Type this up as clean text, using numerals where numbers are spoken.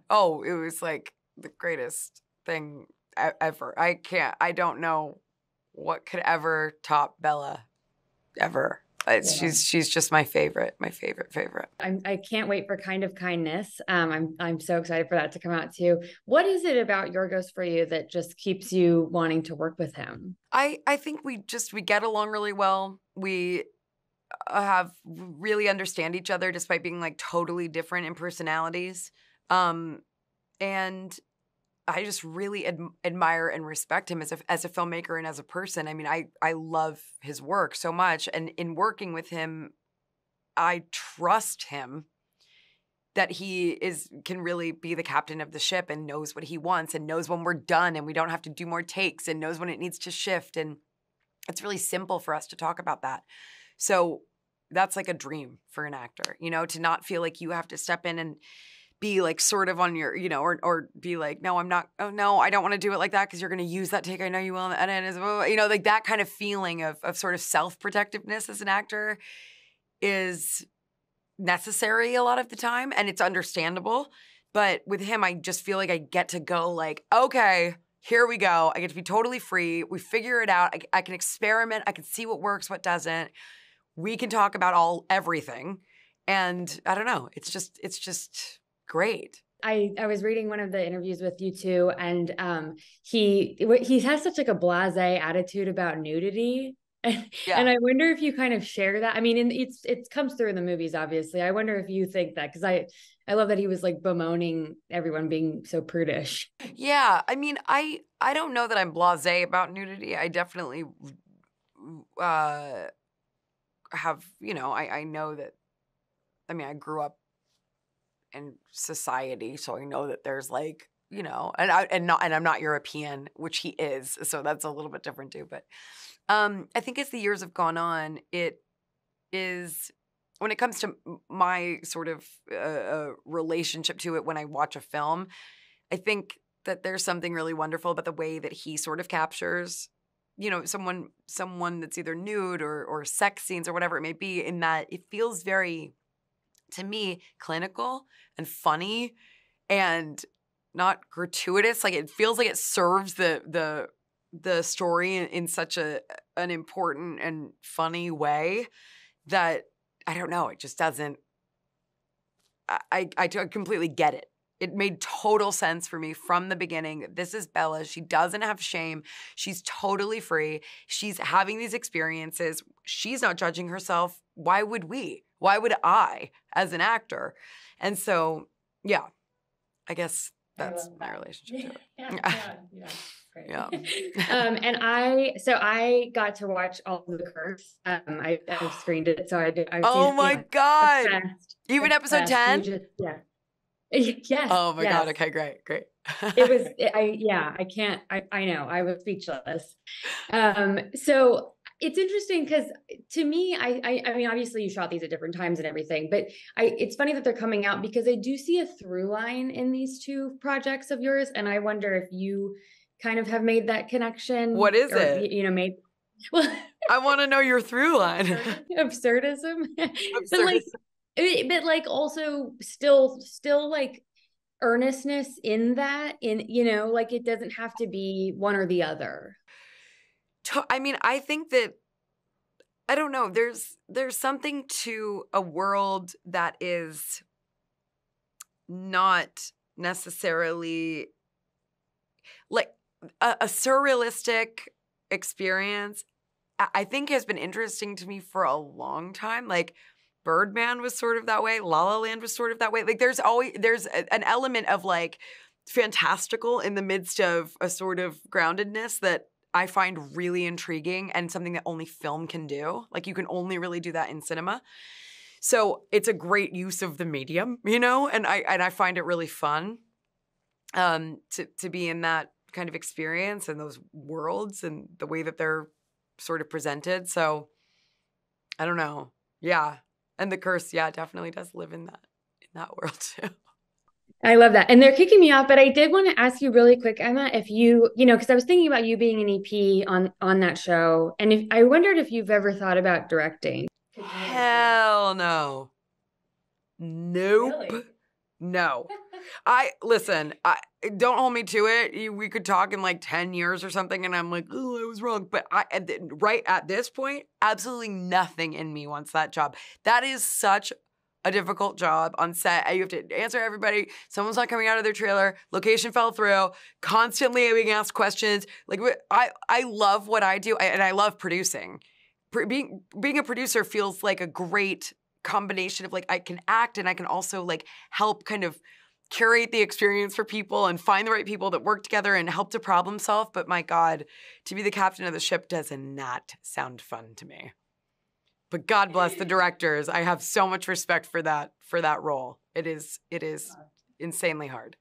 Oh, it was like the greatest thing ever. I don't know what could ever top Bella ever. She's just my favorite. I can't wait for Kind of Kindness. I'm so excited for that to come out too. What is it about Yorgos for you that just keeps you wanting to work with him? I think we get along really well. We have really understand each other despite being like totally different in personalities. And I just really admire and respect him as a filmmaker and as a person. I mean, I love his work so much, and in working with him, I trust him that he can really be the captain of the ship and knows what he wants and knows when we're done and we don't have to do more takes and knows when it needs to shift. And it's really simple for us to talk about that. So that's like a dream for an actor, to not feel like you have to step in and be like sort of on your, or be like, no, I'm not, oh no, I don't want to do it like that because you're going to use that take. I know you will. And like that kind of feeling of sort of self-protectiveness as an actor is necessary a lot of the time, and it's understandable. But with him, I just feel like I get to go like, okay, here we go. I get to be totally free. We figure it out. I can experiment. I can see what works, what doesn't. We can talk about everything. And I don't know. It's just great. I was reading one of the interviews with you two, and he has such like a blasé attitude about nudity. Yeah. And I wonder if you kind of share that. I mean, it comes through in the movies, obviously. I wonder if you think that, because I love that he was like bemoaning everyone being so prudish. Yeah, I mean, I don't know that I'm blasé about nudity. I definitely have, I know that. I mean, I grew up in society, so I know that there's like, and I'm not European, which he is, so that's a little bit different too. But I think as the years have gone on, it is, when it comes to my sort of relationship to it when I watch a film, I think that there's something really wonderful about the way that he sort of captures, someone that's either nude or sex scenes or whatever it may be, in that it feels very, to me, clinical and funny and not gratuitous. Like it feels like it serves the story in such an important and funny way that, I don't know, it just doesn't, I completely get it. It made total sense for me from the beginning. This is Bella. She doesn't have shame. She's totally free. She's having these experiences. She's not judging herself. Why would we? Why would I as an actor? And so, yeah, I guess that's my relationship to it. Yeah. Great. Yeah. And I got to watch all of The Curse. I screened it, so Oh my God. Obsessed. Even episode 10? Yeah. Yes. Oh my yes. God. Okay, great. I know, I was speechless. So it's interesting because to me, I mean, obviously you shot these at different times and everything, but it's funny that they're coming out because I do see a through line in these two projects of yours. And I wonder if you kind of have made that connection. What is it? Maybe. Well, I want to know your through line. Absurdism. But like also still like earnestness in that, like it doesn't have to be one or the other. I mean, I think that, I don't know, there's something to a world that is not necessarily like a surrealistic experience, I think has been interesting to me for a long time. Like Birdman was sort of that way. La La Land was sort of that way. Like there's an element of like fantastical in the midst of a sort of groundedness that I find really intriguing and something that only film can do. Like you can only really do that in cinema. So it's a great use of the medium, and I find it really fun to be in that kind of experience and those worlds and the way that they're sort of presented. So I don't know. Yeah. And The Curse, yeah, definitely does live in that world too. I love that. And they're kicking me off, but I did want to ask you really quick, Emma, if because I was thinking about you being an EP on that show. And I wondered if you've ever thought about directing. Hell no. Nope. Really? No. Don't hold me to it. We could talk in like 10 years or something and I'm like, oh, I was wrong. But right at this point, absolutely nothing in me wants that job. That is such a difficult job on set. You have to answer everybody. Someone's not coming out of their trailer. Location fell through. Constantly being asked questions. Like I love what I do and I love producing. Being a producer feels like a great combination of like I can act and I can also like help kind of curate the experience for people and find the right people that work together and help to problem solve. But my God, to be the captain of the ship does not sound fun to me. But God bless the directors. I have so much respect for that role. It is insanely hard.